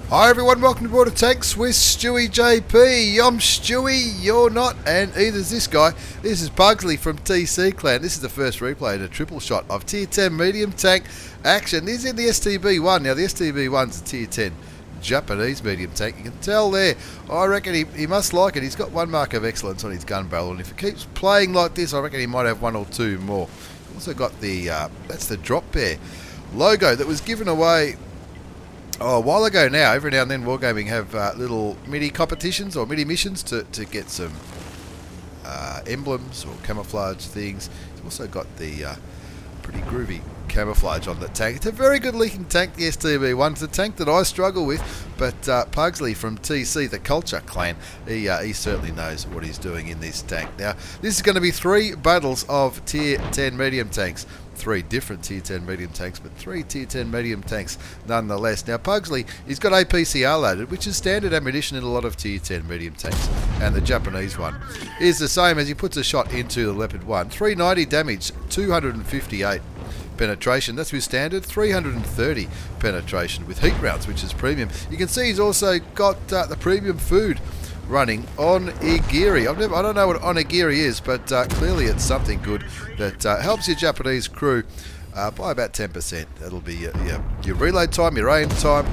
Hi everyone, welcome to Board of Tanks with stewiejp. I'm Stewie, you're not, and either is this guy. This is Puggsley from TC Clan. This is the first replay in a triple shot of Tier 10 medium tank action. This is in the STB-1. Now the STB-1's a Tier 10 Japanese medium tank. You can tell there, I reckon he must like it. He's got one mark of excellence on his gun barrel, and if he keeps playing like this, I reckon he might have one or two more. Also got the, that's the drop bear logo that was given away a while ago now. Every now and then Wargaming have little mini competitions or mini missions to get some emblems or camouflage things. It's also got the pretty groovy camouflage on the tank. It's a very good leaking tank, the STB-1. It's a tank that I struggle with, but Puggsley from TC, the Culture Clan, he certainly knows what he's doing in this tank. Now, this is going to be 3 battles of Tier 10 medium tanks. 3 different Tier 10 medium tanks, but 3 Tier 10 medium tanks nonetheless. Now Puggsley, he's got APCR loaded, which is standard ammunition in a lot of Tier 10 medium tanks, and the Japanese one is the same as he puts a shot into the Leopard 1. 390 damage, 258 penetration. That's with standard. 330 penetration with heat rounds, which is premium. You can see he's also got the premium food running on onigiri. I don't know what onigiri is, but clearly it's something good that helps your Japanese crew by about 10%. That'll be your reload time, your aim time.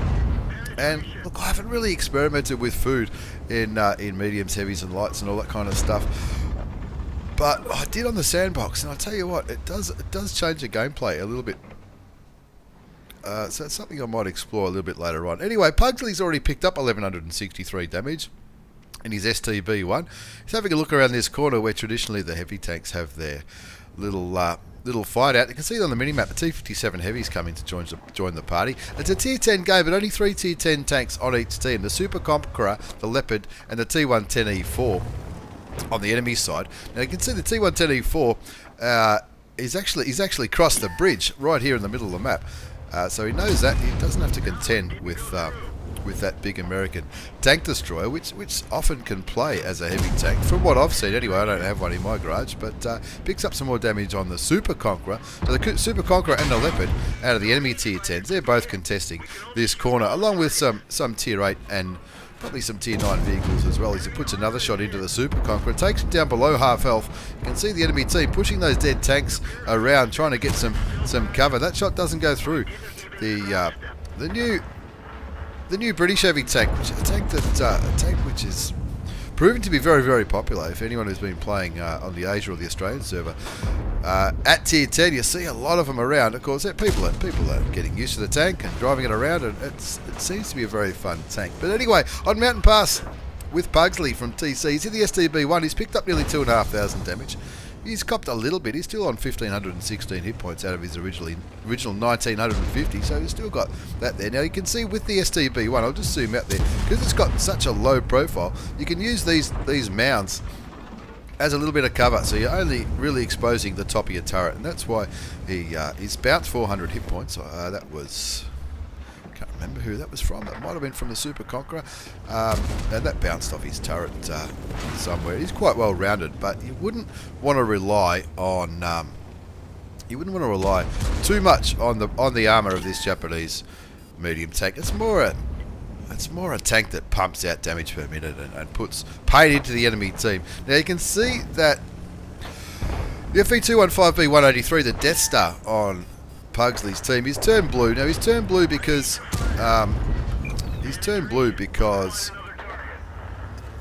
And look, I haven't really experimented with food in mediums, heavies, and lights and all that kind of stuff. But I did on the sandbox, and I'll tell you what, it does change the gameplay a little bit. So it's something I might explore a little bit later on. Anyway, Puggsley's already picked up 1163 damage in his STB-1. He's having a look around this corner where traditionally the heavy tanks have their little fight out. You can see on the minimap the T-57 heavies coming to join the party. It's a Tier 10 game, but only 3 Tier 10 tanks on each team. The Super Conqueror, the Leopard, and the T-110E4 on the enemy side. Now you can see the T-110E4 he's actually crossed the bridge right here in the middle of the map. So he knows that he doesn't have to contend with that big American tank destroyer, which often can play as a heavy tank. From what I've seen anyway, I don't have one in my garage, but picks up some more damage on the Super Conqueror. So the Super Conqueror and the Leopard out of the enemy Tier 10s, they're both contesting this corner, along with some Tier 8 and probably some Tier 9 vehicles as well. As he puts another shot into the Super Conqueror, takes him down below half health. You can see the enemy team pushing those dead tanks around, trying to get some cover. That shot doesn't go through. The new British heavy tank, which is a tank which is proving to be very, very popular. If anyone who's been playing on the Asia or the Australian server at Tier 10, you see a lot of them around. Of course, people are getting used to the tank and driving it around, and it seems to be a very fun tank. But anyway, on Mountain Pass with Puggsley from TC, he's in the STB-1. He's picked up nearly 2,500 damage. He's copped a little bit. He's still on 1,516 hit points out of his original 1,950, so he's still got that there. Now you can see with the STB-1, I'll just zoom out there, because it's got such a low profile, you can use these mounds as a little bit of cover, so you're only really exposing the top of your turret, and that's why he's bounced 400 hit points. That was... can't remember who that was from. That might have been from the Super Conqueror, and that bounced off his turret somewhere. He's quite well rounded, but you wouldn't want to rely on too much on the armor of this Japanese medium tank. It's more a tank that pumps out damage per minute and puts pain into the enemy team. Now you can see that the FE215B183, the Death Star on Puggsley's team, he's turned blue. Now he's turned blue because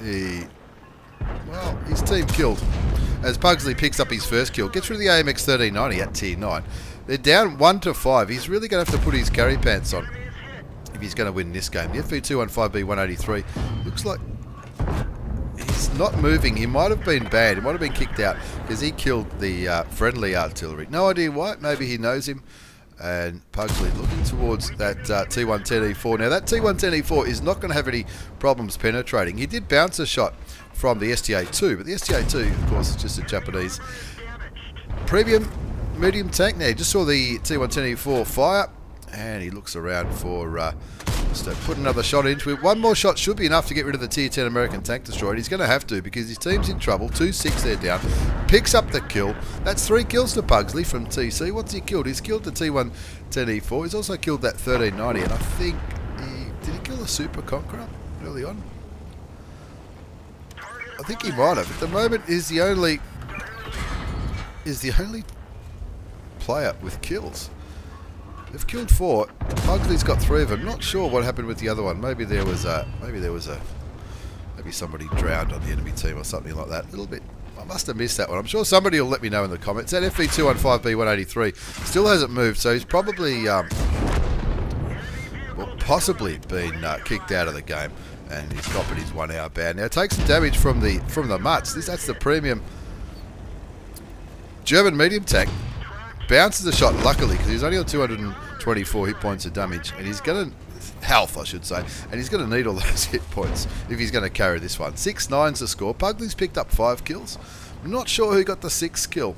his team killed as Puggsley picks up his first kill, gets through the AMX 3090 at Tier 9. They're down 1 to 5. He's really going to have to put his carry pants on if he's going to win this game. The FE215B183 looks like he's not moving. He might have been banned. He might have been kicked out because he killed the friendly artillery. No idea why. Maybe he knows him. And Puggsley looking towards that T110E4. Now that T110E4 is not going to have any problems penetrating. He did bounce a shot from the STA-2, but the STA-2, of course, is just a Japanese premium medium tank. Now, you just saw the T110E4 fire, and he looks around for just to put another shot into it. One more shot should be enough to get rid of the Tier 10 American tank destroyer. He's going to have to, because his team's in trouble. 2-6 they're down. Picks up the kill. That's 3 kills to Puggsley from TC. What's he killed? He's killed the T110E4. He's also killed that 1390, and I think did he kill a Super Conqueror early on? I think he might have. At the moment, is the only player with kills. They've killed 4. Puggsley's got 3 of them. Not sure what happened with the other one. Maybe somebody drowned on the enemy team or something like that. A little bit. I must have missed that one. I'm sure somebody will let me know in the comments. That FV215B183 still hasn't moved, so he's probably, possibly been kicked out of the game, and he's dropping his 1 hour ban. Now, takes some damage from the mutts. That's the premium German medium tank. Bounces a shot, luckily, because he's only on 224 hit points of damage, and he's going to health, I should say, and he's going to need all those hit points if he's going to carry this one. 6-9's the score. Puggsley's picked up 5 kills. I'm not sure who got the 6th kill.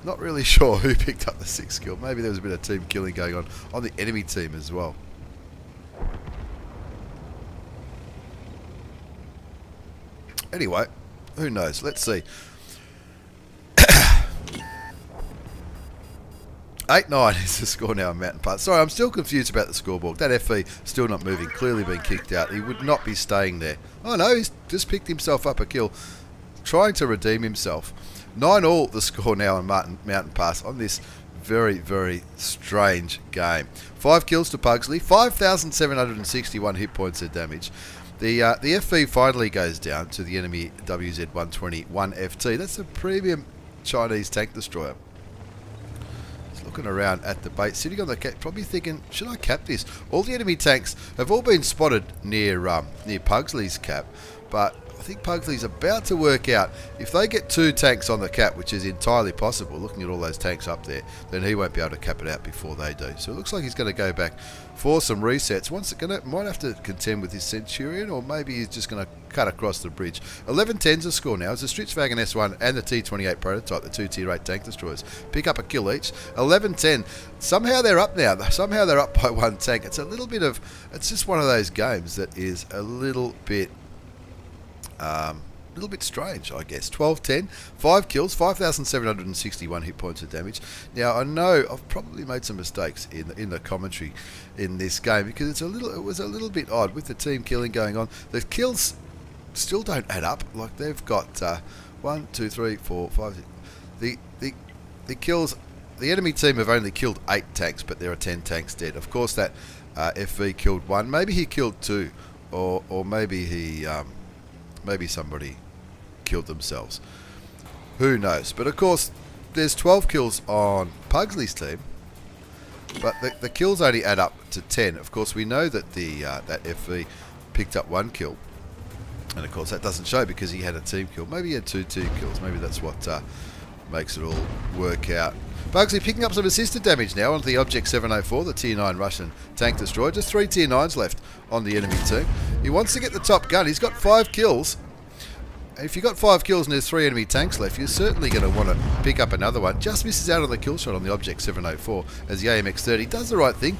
Not really sure who picked up the 6th kill. Maybe there was a bit of team killing going on the enemy team as well. Anyway, who knows? Let's see. 8-9 is the score now on Mountain Pass. Sorry, I'm still confused about the scoreboard. That FV still not moving, clearly been kicked out. He would not be staying there. Oh no, he's just picked himself up a kill, trying to redeem himself. 9-all the score now on Mountain Pass on this very, very strange game. 5 kills to Puggsley, 5,761 hit points of damage. The FV finally goes down to the enemy WZ-121FT. That's a premium Chinese tank destroyer. Looking around at the bait, sitting on the cap, probably thinking, should I cap this? All the enemy tanks have all been spotted near Puggsley's cap, but I think Puggsley's about to work out if they get 2 tanks on the cap, which is entirely possible. Looking at all those tanks up there, then he won't be able to cap it out before they do. So it looks like he's going to go back for some resets. Might have to contend with his Centurion, or maybe he's just going to cut across the bridge. 11-10's the score now. It's the Stritzwagen S1 and the T28 prototype, the 2 Tier 8 tank destroyers. Pick up a kill each. 11-10. Somehow they're up now. Somehow they're up by 1 tank. It's just one of those games that is a little bit strange, I guess. 12-10, 5 kills, 5,761 hit points of damage. Now, I know I've probably made some mistakes in the commentary in this game, because it was a little bit odd with the team killing going on. The kills still don't add up. Like, they've got 1, 2, 3, 4, 5, 6. The kills, the enemy team have only killed 8 tanks, but there are 10 tanks dead. Of course, that FV killed 1. Maybe he killed 2, or maybe he maybe somebody killed themselves. Who knows? But of course, there's 12 kills on Puggsley's team, but the kills only add up to 10. Of course, we know that that FV picked up 1 kill, and of course that doesn't show because he had a team kill. Maybe he had 2 team kills. Maybe that's what makes it all work out. Puggsley picking up some assisted damage now onto the Object 704, the Tier 9 Russian tank destroyer. Just 3 Tier 9s left on the enemy team. He wants to get the top gun. He's got 5 kills. If you've got 5 kills and there's 3 enemy tanks left, you're certainly going to want to pick up another one. Just misses out on the kill shot on the Object 704 as the AMX 30 does the right thing,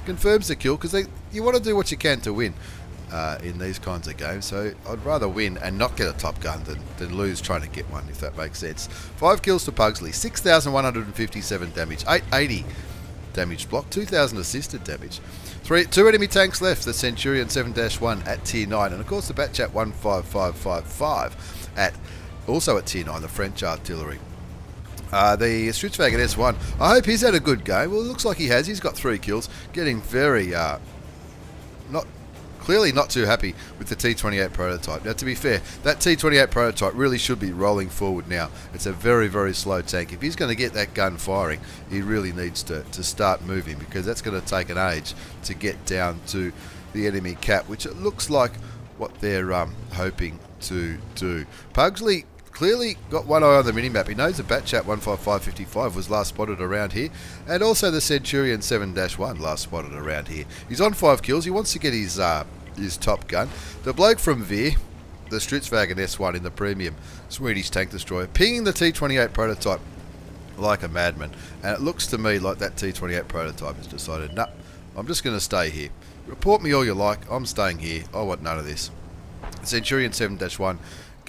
confirms the kill, because you want to do what you can to win in these kinds of games. So I'd rather win and not get a top gun than lose trying to get one, if that makes sense. 5 kills to Puggsley, 6,157 damage, 880 damage block, 2,000 assisted damage. 2 enemy tanks left, the Centurion 7-1 at Tier 9, and of course the Batchat 15555 also at Tier 9, the French artillery. The Stritzwagen S1, I hope he's had a good game. Well, it looks like he has. He's got 3 kills, getting very clearly not too happy with the T28 prototype. Now, to be fair, that T28 prototype really should be rolling forward now. It's a very, very slow tank. If he's going to get that gun firing, he really needs to start moving, because that's going to take an age to get down to the enemy cap, which it looks like what they're hoping to do. Puggsley clearly got one eye on the minimap. He knows the Batchat 15555 was last spotted around here, and also the Centurion 7-1 last spotted around here. He's on 5 kills. He wants to get his top gun. The bloke from Veer, the Stritzwagen S1 in the premium Swedish tank destroyer, pinging the T28 prototype like a madman. And it looks to me like that T28 prototype has decided, nah, I'm just going to stay here. Report me all you like. I'm staying here. I want none of this. Centurion 7-1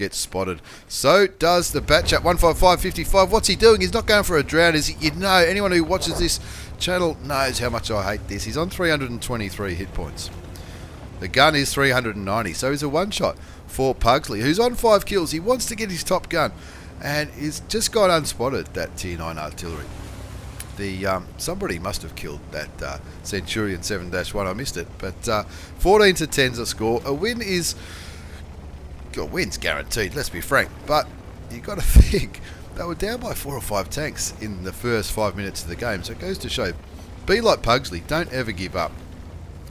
gets spotted. So does the Batchat 15555. What's he doing? He's not going for a drown, is he? You know, anyone who watches this channel knows how much I hate this. He's on 323 hit points. The gun is 390, so he's a one-shot for Puggsley, who's on 5 kills. He wants to get his top gun, and he's just got unspotted, that Tier 9 artillery. Somebody must have killed that Centurion 7-1. I missed it, but 14 to 10's a score. A win's guaranteed. Let's be frank, but you got to think they were down by 4 or 5 tanks in the first 5 minutes of the game. So it goes to show, be like Puggsley. Don't ever give up.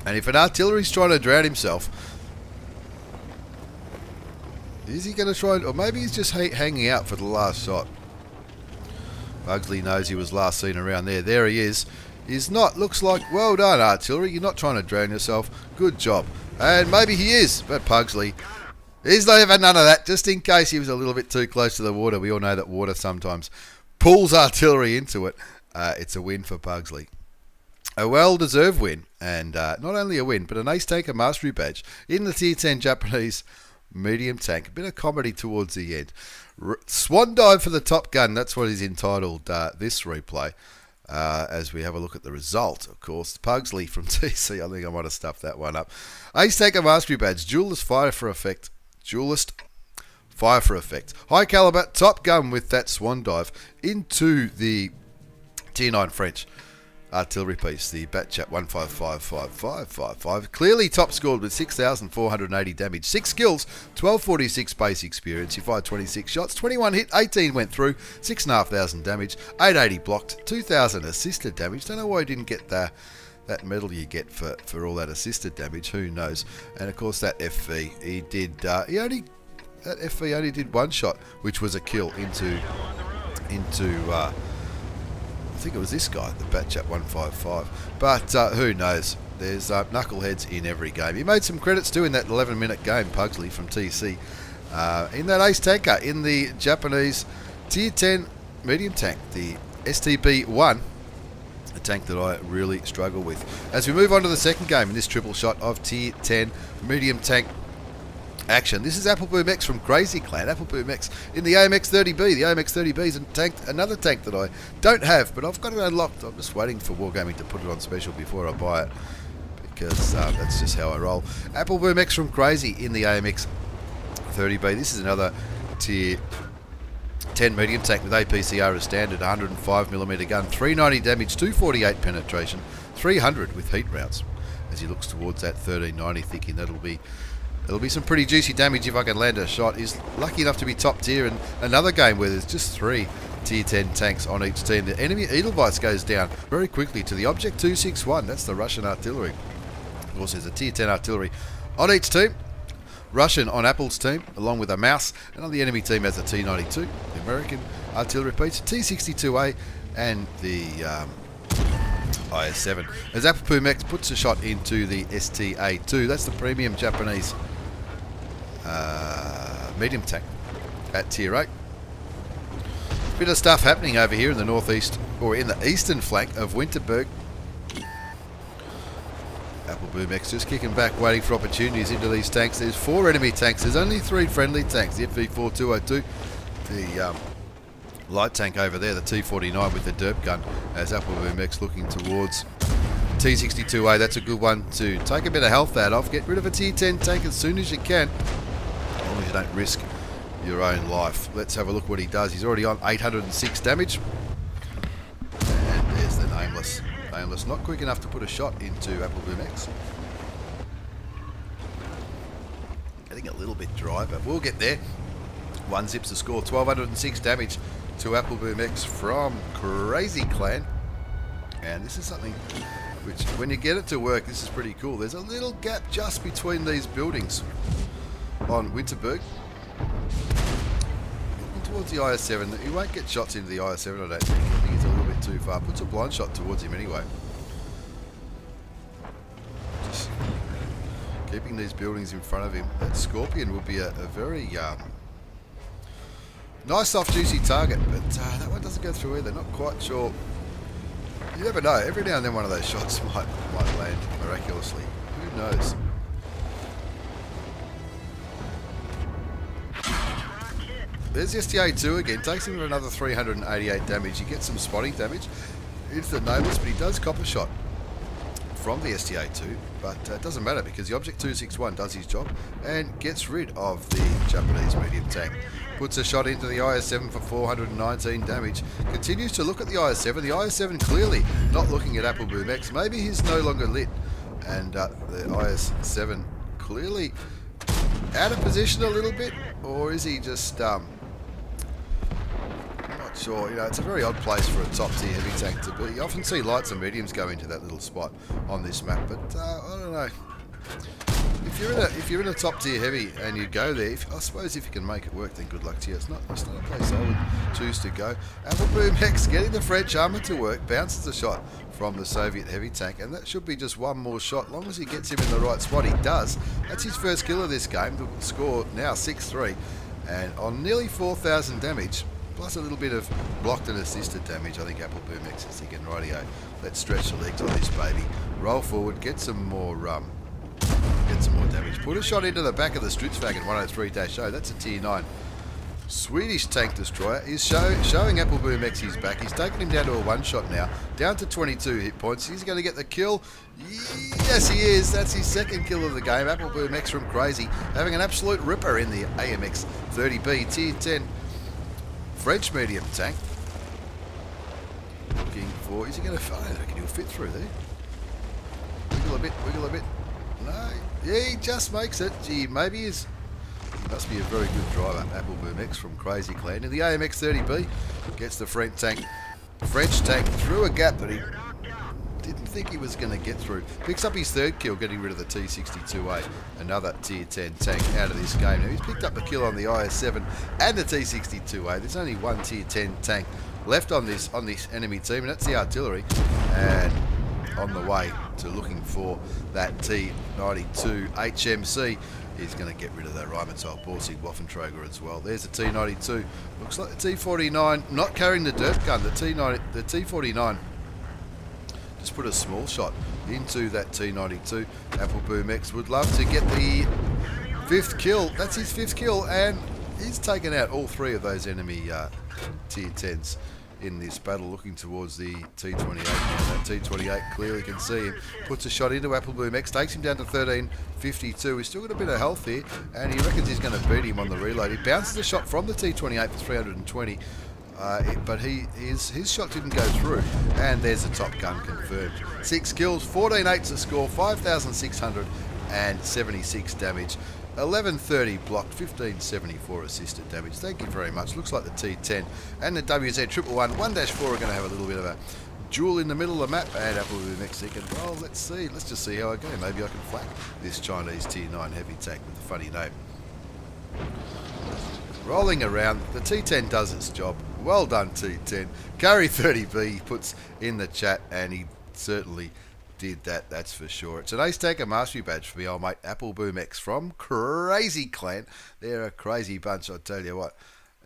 And if an artillery's trying to drown himself, is he going to try, or maybe he's just hanging out for the last shot. Puggsley knows he was last seen around there. There he is. He's not. Looks like, well done, artillery. You're not trying to drown yourself. Good job. And maybe he is, but Puggsley, he's not even none of that. Just in case he was a little bit too close to the water. We all know that water sometimes pulls artillery into it. It's a win for Puggsley. A well-deserved win. And not only a win, but an Ace Tanker Mastery Badge in the Tier 10 Japanese medium tank. A bit of comedy towards the end. Swan dive for the top gun. That's what is entitled this replay. As we have a look at the result, of course, Puggsley from TC. I think I might have stuffed that one up. Ace Tanker Mastery Badge. Duelist fire for effect. High caliber top gun with that swan dive into the Tier 9 French artillery piece, the Batchat 1555555. Clearly top scored with 6,480 damage, 6 kills, 1246 base experience. He fired 26 shots, 21 hit, 18 went through, 6,500 damage, 880 blocked, 2,000 assisted damage. Don't know why he didn't get that medal you get for all that assisted damage. Who knows? And of course that FV, he did. That FV only did 1 shot, which was a kill into. I think it was this guy, the Batchat 155. But who knows? There's knuckleheads in every game. He made some credits too in that 11-minute game, Puggsley from TC. In that Ace Tanker, in the Japanese Tier 10 medium tank, the STB-1, a tank that I really struggle with. As we move on to the second game in this triple shot of Tier 10 medium tank action. This is Appleboom X from Crazy Clan. Appleboom X in the AMX 30B. The AMX 30B is another tank that I don't have, but I've got it unlocked. I'm just waiting for Wargaming to put it on special before I buy it, because that's just how I roll. Appleboom X from Crazy in the AMX 30B. This is another Tier 10 medium tank with APCR as standard, 105mm gun, 390 damage, 248 penetration, 300 with heat rounds. As he looks towards that 1390, thinking that'll be some pretty juicy damage if I can land a shot. He's lucky enough to be top tier in another game where there's just 3 Tier 10 tanks on each team. The enemy Edelweiss goes down very quickly to the Object 261. That's the Russian artillery. Of course, there's a Tier 10 artillery on each team. Russian on Apple's team, along with a mouse, and on the enemy team has a T92, the American artillery piece, T62A, and the IS-7. As Appleboom X puts a shot into the STA-2, that's the premium Japanese medium tank at Tier 8. Bit of stuff happening over here in the northeast, or in the eastern flank of Winterberg. Appleboom X just kicking back, waiting for opportunities into these tanks. There's 4 enemy tanks. There's only 3 friendly tanks. The FV4202, the light tank over there, the T49 with the derp gun, as Appleboom X looking towards T62A. That's a good one to take a bit of health out of. Get rid of a Tier 10 tank as soon as you can, as long as you don't risk your own life. Let's have a look what he does. He's already on 806 damage. And there's the Nameless. Nameless not quick enough to put a shot into Appleboom X. Getting a little bit dry, but we'll get there. 1 zips the score. 1206 damage to Appleboom X from Crazy Clan. And this is something which, when you get it to work, this is pretty cool. There's a little gap just between these buildings on Winterberg. Looking towards the IS-7. He won't get shots into the IS-7, I don't think. I think he's a little bit too far. Puts a blind shot towards him anyway. Just keeping these buildings in front of him. That Scorpion will be a very nice, soft, juicy target, but that one doesn't go through either. Not quite sure. You never know. Every now and then one of those shots might land miraculously. Who knows? There's STA-2 again. Takes him for another 388 damage. He gets some spotting damage into the nameless, but he does cop a shot from the STA-2, but it doesn't matter because the Object 261 does his job and gets rid of the Japanese medium tank. Puts a shot into the IS-7 for 419 damage. Continues to look at the IS-7. The IS-7 clearly not looking at Apple Boom X. Maybe he's no longer lit, and the IS-7 clearly out of position a little bit, or is he just I'm not sure. You know, it's a very odd place for a top tier heavy tank to be. You often see lights and mediums go into that little spot on this map, but I don't know. If you're in a top tier heavy and you go there, I suppose if you can make it work, then good luck to you. It's not a place I would choose to go. Apple Boom X getting the French armour to work, bounces a shot from the Soviet heavy tank, and that should be just one more shot. As long as he gets him in the right spot, he does. That's his first kill of this game. The score now 6-3, and on nearly 4,000 damage, plus a little bit of blocked and assisted damage. I think Apple Boom X is thinking, rightio, let's stretch the legs on this baby. Roll forward, get some more damage. Put a shot into the back of the Stridsvagn 103-0. That's a tier 9 Swedish tank destroyer. He's showing Apple Boom X his back. He's taken him down to a one-shot now, down to 22 hit points. He's going to get the kill. Yes, he is. That's his second kill of the game. Apple Boom X from Crazy, having an absolute ripper in the AMX 30B tier 10 French medium tank. Looking for, is he going to, I don't reckon he'll fit through there. Wiggle a bit. No, yeah, he just makes it. Gee, maybe he must be a very good driver, Apple Boom X from Crazy Clan. In the AMX 30B, gets the French tank through a gap that he didn't think he was going to get through. Picks up his third kill, getting rid of the T62A, another tier 10 tank out of this game. Now he's picked up the kill on the IS-7 and the T62A. There's only one tier 10 tank left on this enemy team, and that's the artillery. And on the way to looking for that T92 HMC. He's going to get rid of that Rheinmetall Borsig Waffentrager as well. There's the T92. Looks like the T49 not carrying the dirt gun. The T49 just put a small shot into that T92. Apple Boom X would love to get the fifth kill. That's his fifth kill, and he's taken out all three of those enemy tier 10s in this battle, looking towards the T28 now. That T28 clearly can see him. Puts a shot into Apple Boom X, takes him down to 1352. He's still got a bit of health here, and he reckons he's going to beat him on the reload. He bounces a shot from the T28 for 320, but his shot didn't go through, and there's the top gun confirmed. 6 kills, 14-8 to score, 5,676 damage. 1130 blocked, 1574 assisted damage. Thank you very much. Looks like the T10 and the WZ111 1-4 are going to have a little bit of a duel in the middle of the map, and Apple Boom X thinking, well, let's see. Let's just see how I go. Maybe I can flak this Chinese tier 9 heavy tank with a funny name. Rolling around, the T10 does its job. Well done, T10. Curry 30B he puts in the chat, and he certainly did that, that's for sure. It's an Ace Tanker Mastery Badge for me old mate Apple Boom X from Crazy Clan. They're a crazy bunch, I tell you what.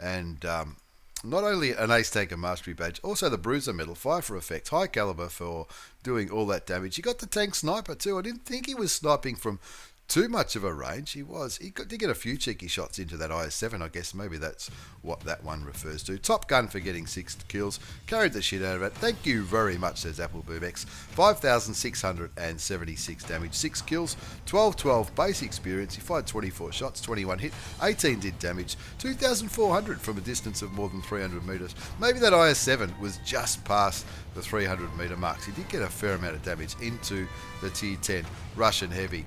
And not only an Ace Tanker Mastery Badge, also the Bruiser Medal, Fire for Effect, high caliber for doing all that damage. You got the tank sniper too. I didn't think he was sniping from too much of a range. He did get a few cheeky shots into that IS-7, I guess. Maybe that's what that one refers to. Top Gun for getting 6 kills. Carried the shit out of it. Thank you very much, says Apple Boom X. 5,676 damage. 6 kills. 12 base experience. He fired 24 shots. 21 hit. 18 did damage. 2,400 from a distance of more than 300 metres. Maybe that IS-7 was just past the 300 metre marks. He did get a fair amount of damage into the tier 10 Russian heavy.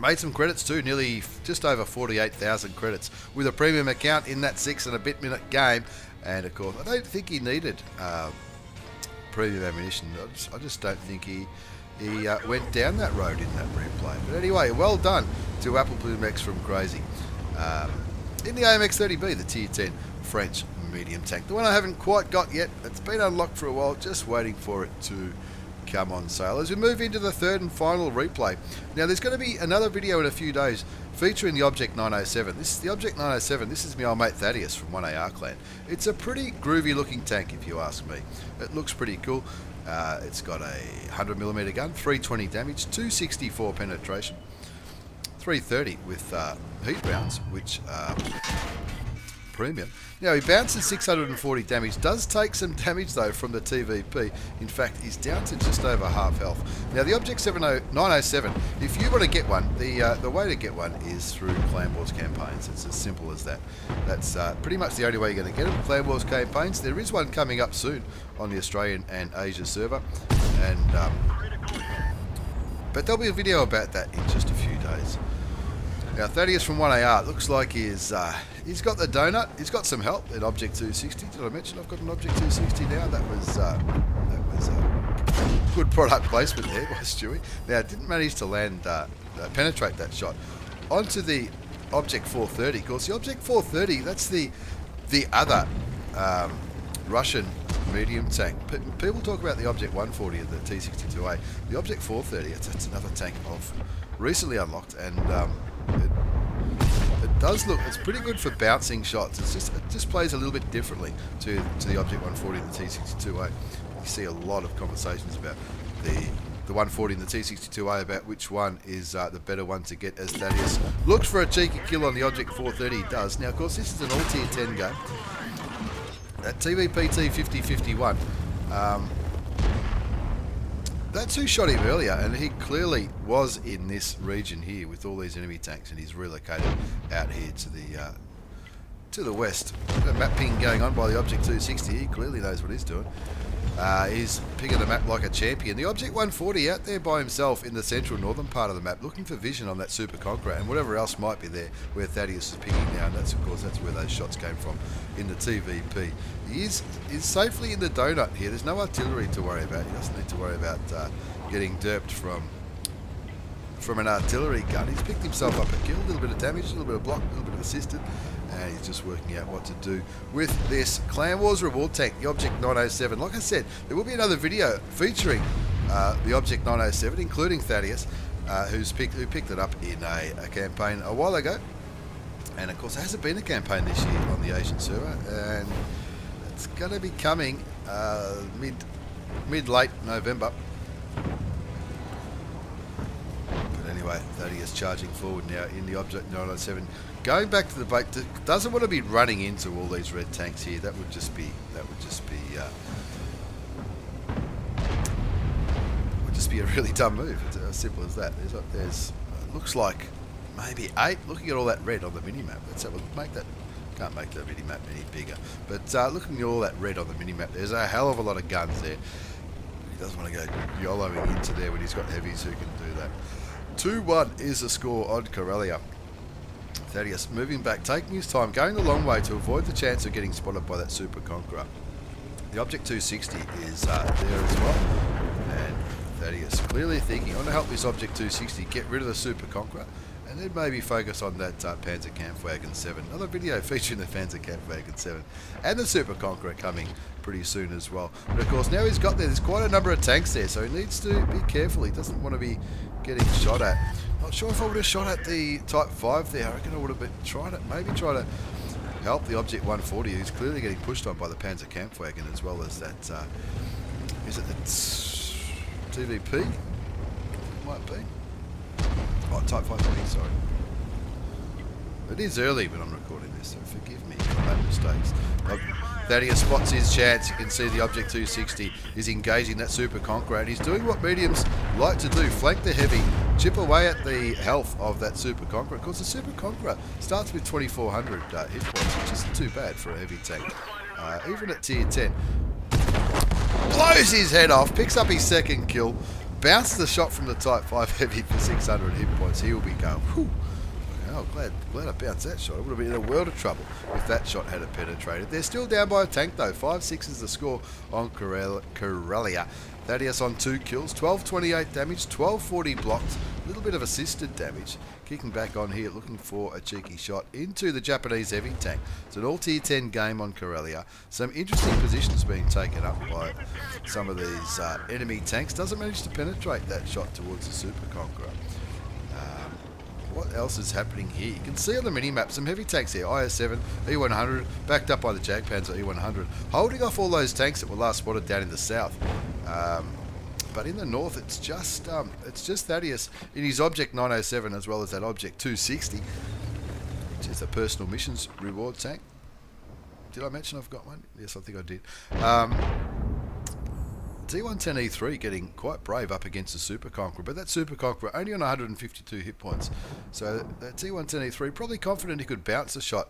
Made some credits too, nearly just over 48,000 credits with a premium account in that 6 and a bit minute game. And of course, I don't think he needed premium ammunition. I just don't think he went down that road in that replay. But anyway, well done to Apple Boom X from Crazy. In the AMX 30B, the tier 10 French medium tank. The one I haven't quite got yet. It's been unlocked for a while, just waiting for it to come on sale. As we move into the third and final replay. Now there's going to be another video in a few days featuring the Object 907. This is the Object 907. This is my old mate Thadeous from 1AR Clan. It's a pretty groovy looking tank if you ask me. It looks pretty cool. It's got a 100mm gun, 320 damage, 264 penetration, 330 with heat rounds, which premium. Now he bounces 640 damage, does take some damage though from the TVP. In fact, he's down to just over half health. Now the Object 907, if you want to get one, the way to get one is through Clan Wars campaigns. It's as simple as that. That's pretty much the only way you're going to get them. Clan Wars campaigns. There is one coming up soon on the Australian and Asia server, and but there'll be a video about that in just a few days. Now Thadeous from 1AR, looks like he's got the donut. He's got some help in Object 260. Did I mention I've got an Object 260 now? That was good product placement there by Stewie. Now didn't manage to land penetrate that shot onto the Object 430. Of course, the Object 430, that's the other Russian medium tank. People talk about the Object 140 and the T62A. The Object 430, that's another tank I've recently unlocked, and it does look, it's pretty good for bouncing shots. It just plays a little bit differently to the Object 140 and the T62A. You see a lot of conversations about the 140 and the T62A about which one is the better one to get, as Thadeous looks for a cheeky kill on the Object 430. He does. Now, of course, this is an all tier 10 game. That TVPT 5051, that's who shot him earlier, and he clearly was in this region here with all these enemy tanks, and he's relocated out here to the west. The map ping going on by the Object 260. He clearly knows what he's doing. He's picking the map like a champion. The Object 140 out there by himself in the central northern part of the map, looking for vision on that Super Conqueror and whatever else might be there where Thadeous is picking now. And that's, of course, that's where those shots came from in the TVP. He is safely in the donut here. There's no artillery to worry about. He doesn't need to worry about getting derped from an artillery gun. He's picked himself up a kill, a little bit of damage, a little bit of block, a little bit of assisted, and he's just working out what to do with this Clan Wars reward tank, the Object 907. Like I said, there will be another video featuring the Object 907, including Thadeous, who picked it up in a campaign a while ago. And of course, there hasn't been a campaign this year on the Asian server, and it's going to be coming mid-late November. Anyway, Thadeous charging forward now in the Object 907. Going back to the boat, doesn't want to be running into all these red tanks here. That would just be a really dumb move. It's as simple as that. There's looks like maybe 8. Looking at all that red on the minimap, can't make that minimap any bigger. But looking at all that red on the minimap, there's a hell of a lot of guns there. He doesn't want to go YOLOing into there when he's got heavies who can do that. 2-1 is the score on Corellia. Thadeous moving back, taking his time, going the long way to avoid the chance of getting spotted by that Super Conqueror. The Object 260 is there as well, and Thadeous clearly thinking, I want to help this Object 260 get rid of the Super Conqueror, and then maybe focus on that Panzer Kampfwagen 7. Another video featuring the Panzer Kampfwagen 7 and the Super Conqueror coming pretty soon as well. But of course, now he's got there's quite a number of tanks there, so he needs to be careful. He doesn't want to be getting shot at. Not sure if I would have shot at the Type 5 there. I reckon I would have been try to help the Object 140, who's clearly getting pushed on by the Panzer Kampfwagen, as well as that, is it the TVP? It might be. Oh, Type 540, sorry. It is early when I'm recording this, so forgive me for my mistakes. Thadeous spots his chance. You can see the Object 260 is engaging that Super Conqueror, and he's doing what mediums like to do, flank the heavy, chip away at the health of that Super Conqueror. Of course, the Super Conqueror starts with 2,400 hit points, which isn't too bad for a heavy tank. Even at tier 10. Blows his head off, picks up his second kill, bounces the shot from the Type 5 heavy for 600 hit points. He'll be going, whew. Oh, glad I bounced that shot. I would have been in a world of trouble if that shot had penetrated. They're still down by a tank though. 5-6 is the score on Corellia. Thadeous on 2 kills, 1228 damage, 1240 blocked, a little bit of assisted damage. Kicking back on here, looking for a cheeky shot into the Japanese heavy tank. It's an all tier 10 game on Corellia. Some interesting positions being taken up by some of these enemy tanks. Doesn't manage to penetrate that shot towards the Super Conqueror. What else is happening here? You can see on the minimap some heavy tanks here. IS-7, E-100, backed up by the Jagdpanzer E-100, holding off all those tanks that were last spotted down in the south. But in the north, it's just Thadeous in his Object 907, as well as that Object 260, which is a personal missions reward tank. Did I mention I've got one? Yes, I think I did. T110E3 getting quite brave up against the Super Conqueror, but that Super Conqueror only on 152 hit points. So that T110E3 probably confident he could bounce a shot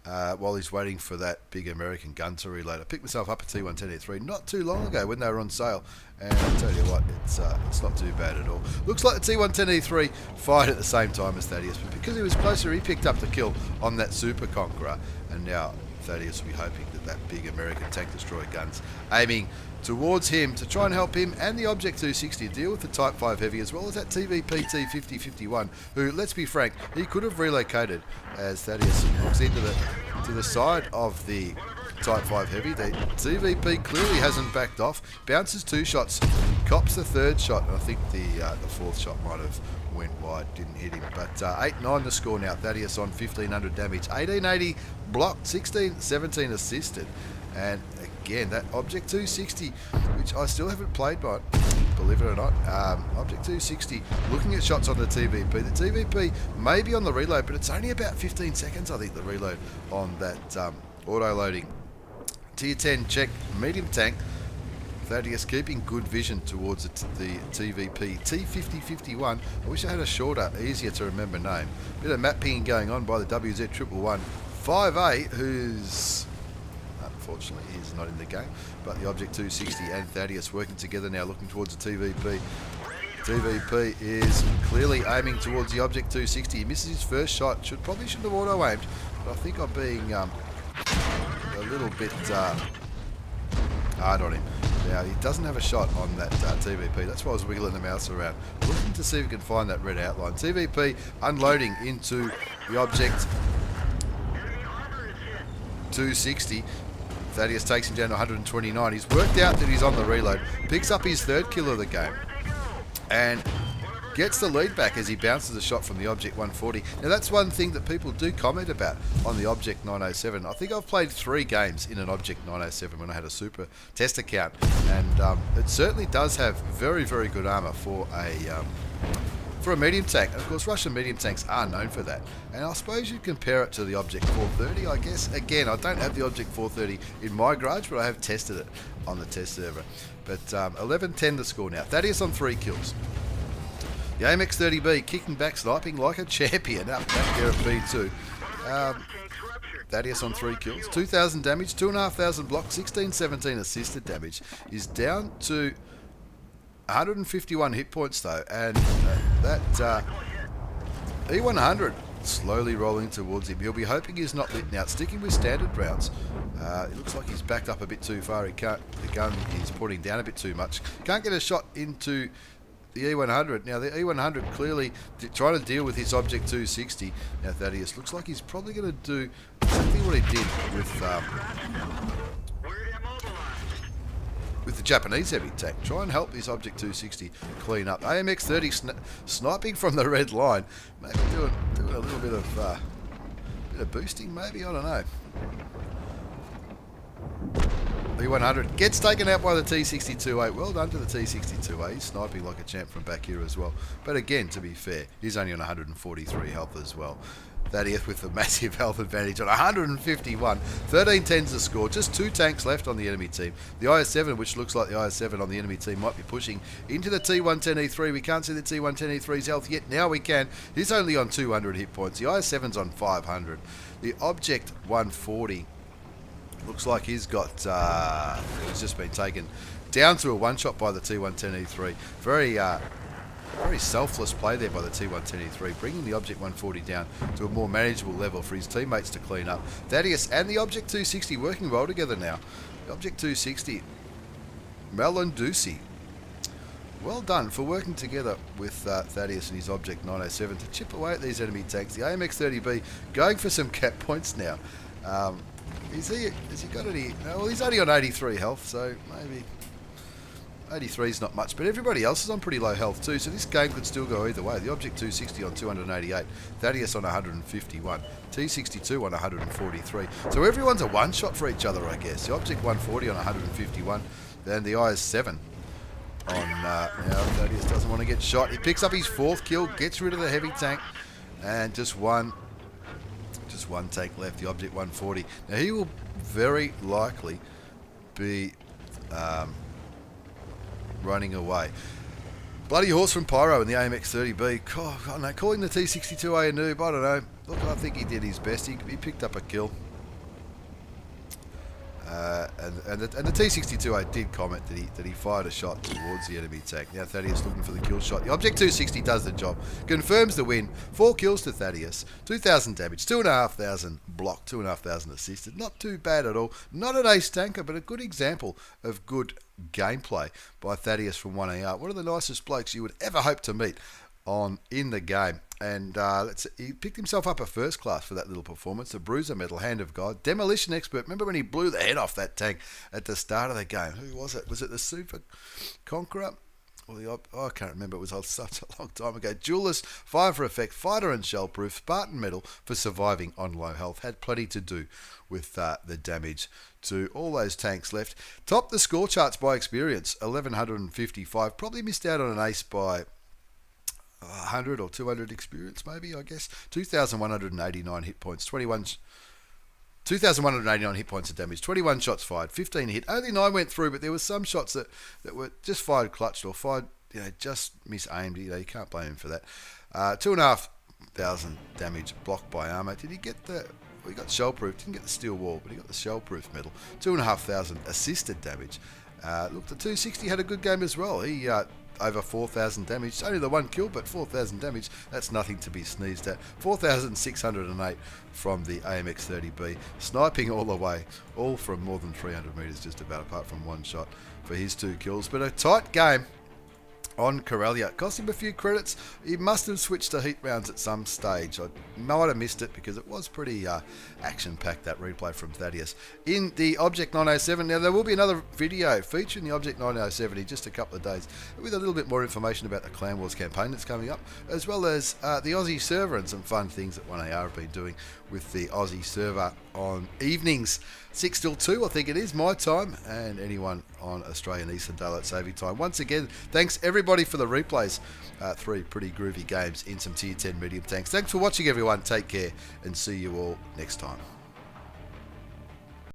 while he's waiting for that big American gun to reload. I picked myself up a T110E3 not too long ago when they were on sale, and I'll tell you what, it's not too bad at all. Looks like the T110E3 fired at the same time as Thadeous, but because he was closer, he picked up the kill on that Super Conqueror, and now Thadeous will be hoping that big American tank destroyer gun's aiming towards him to try and help him and the Object 260 deal with the Type 5 Heavy, as well as that TVP T5051, who, let's be frank, he could have relocated as Thadeous looks into the side of the Type 5 Heavy. The TVP clearly hasn't backed off, bounces 2 shots, cops the 3rd shot, and I think the 4th shot might have went wide, didn't hit him. But 8-9 the score now. Thaddeus on 1500 damage, 1880 blocked, 17 assisted. And again, that Object 260, which I still haven't played by, believe it or not, Object 260 looking at shots on the TVP. The TVP may be on the reload, but it's only about 15 seconds, I think, the reload on that auto-loading Tier 10 check medium tank. Thaddeus keeping good vision towards the TVP T5051. I wish I had a shorter, easier to remember name. Bit of map pinging going on by the WZ111 5A, who's unfortunately he's not in the game, but the Object 260 and Thaddeus working together now, looking towards the TVP. TVP is clearly aiming towards the Object 260. He misses his first shot. Probably shouldn't have auto-aimed, but I think I'm being a little bit hard on him. Now, he doesn't have a shot on that TVP. That's why I was wiggling the mouse around, looking to see if we can find that red outline. TVP unloading into the Object 260. Thaddeus takes him down to 129. He's worked out that he's on the reload, picks up his 3rd kill of the game, and gets the lead back as he bounces a shot from the Object 140. Now, that's one thing that people do comment about on the Object 907. I think I've played 3 games in an Object 907 when I had a super test account, and it certainly does have very, very good armor for a medium tank. And of course, Russian medium tanks are known for that. And I suppose you'd compare it to the Object 430, I guess. Again, I don't have the Object 430 in my garage, but I have tested it on the test server. But 11-10 the score now. Thaddeus on 3 kills. The AMX 30B kicking back, sniping like a champion up back there at B2. Thaddeus on 3 kills, 2,000 damage, 2,500 block, 17 assisted damage. He's down to 151 hit points though, and that E100 slowly rolling towards him. He'll be hoping he's not lit now. Sticking with standard rounds. It looks like he's backed up a bit too far. The gun is putting down a bit too much. Can't get a shot into the E100. Now, the E100 clearly trying to deal with his Object 260. Now, Thaddeus looks like he's probably going to do exactly what he did with the Japanese heavy tank. Try and help his Object 260 clean up. AMX 30 sniping from the red line. Maybe doing a little bit of boosting, maybe, I don't know. E100 gets taken out by the T62A. Well done to the T62A. He's sniping like a champ from back here as well. But again, to be fair, he's only on 143 health as well. Thaddeus with a massive health advantage on 151. 13-10's the score. Just 2 tanks left on the enemy team. The IS-7, which looks like the IS-7 on the enemy team, might be pushing into the T110E3. We can't see the T110E3's health yet. Now we can. He's only on 200 hit points. The IS-7's on 500. The Object 140 looks like he's got, he's just been taken down to a one-shot by the T110E3. Very selfless play there by the T110E3, bringing the Object 140 down to a more manageable level for his teammates to clean up. Thaddeus and the Object 260 working well together now. The Object 260, Malandusi. Well done for working together with Thaddeus and his Object 907 to chip away at these enemy tanks. The AMX 30B going for some cap points now. Has he got any? No, well, he's only on 83 health, so maybe 83 is not much. But everybody else is on pretty low health too, so this game could still go either way. The Object 260 on 288, Thaddeus on 151, T62 on 143. So everyone's a one-shot for each other, I guess. The Object 140 on 151, then the IS-7 on. Now Thaddeus doesn't want to get shot. He picks up his 4th kill, gets rid of the heavy tank, and just one Just one tank left, the Object 140. Now he will very likely be running away. Bloody horse from Pyro in the AMX 30B. I don't know, calling the T62A a noob, I don't know. Look, I think he did his best. He picked up a kill. And the T62A did comment that he fired a shot towards the enemy tank. Now Thadeous looking for the kill shot. The Object 260 does the job. Confirms the win. 4 kills to Thadeous. 2,000 damage. 2,500 blocked. 2,500 assisted. Not too bad at all. Not an ace tanker, but a good example of good gameplay by Thadeous from 1AR. One of the nicest blokes you would ever hope to meet in the game. And he picked himself up a first class for that little performance. A bruiser medal, hand of God, demolition expert. Remember when he blew the head off that tank at the start of the game? Who was it? Was it the Super Conqueror? Or I can't remember. It was such a long time ago. Duelist, fire for effect, fighter and shell proof, Spartan medal for surviving on low health. Had plenty to do with the damage to all those tanks left. Topped the score charts by experience, 1155. Probably missed out on an ace by 100 or 200 experience, maybe, I guess. 2,189 hit points, 2,189 hit points of damage, 21 shots fired, 15 hit. Only 9 went through, but there were some shots that were just fired clutched or fired, just misaimed. You can't blame him for that. 2,500 damage blocked by armour. Did he get the... Well, he got shell proof, didn't get the steel wall, but he got the shell proof medal. 2,500 assisted damage. Look, the 260 had a good game as well. He over 4,000 damage. Only the 1 kill, but 4,000 damage. That's nothing to be sneezed at. 4,608 from the AMX 30B. Sniping all the way. All from more than 300 metres, just about, apart from 1 shot for his 2 kills. But a tight game on Corellia. Cost him a few credits. He must have switched to heat rounds at some stage. I might have missed it because it was pretty action-packed, that replay from Thadeous. In the Object 907, now there will be another video featuring the Object 907 in just a couple of days with a little bit more information about the Clan Wars campaign that's coming up, as well as the Aussie server and some fun things that 1AR have been doing with the Aussie server on evenings, 6 till 2, I think it is, my time, and anyone on Australian Eastern Daylight Saving Time. Once again, thanks everybody for the replays. 3 pretty groovy games in some Tier 10 medium tanks. Thanks for watching, everyone. Take care, and see you all next time.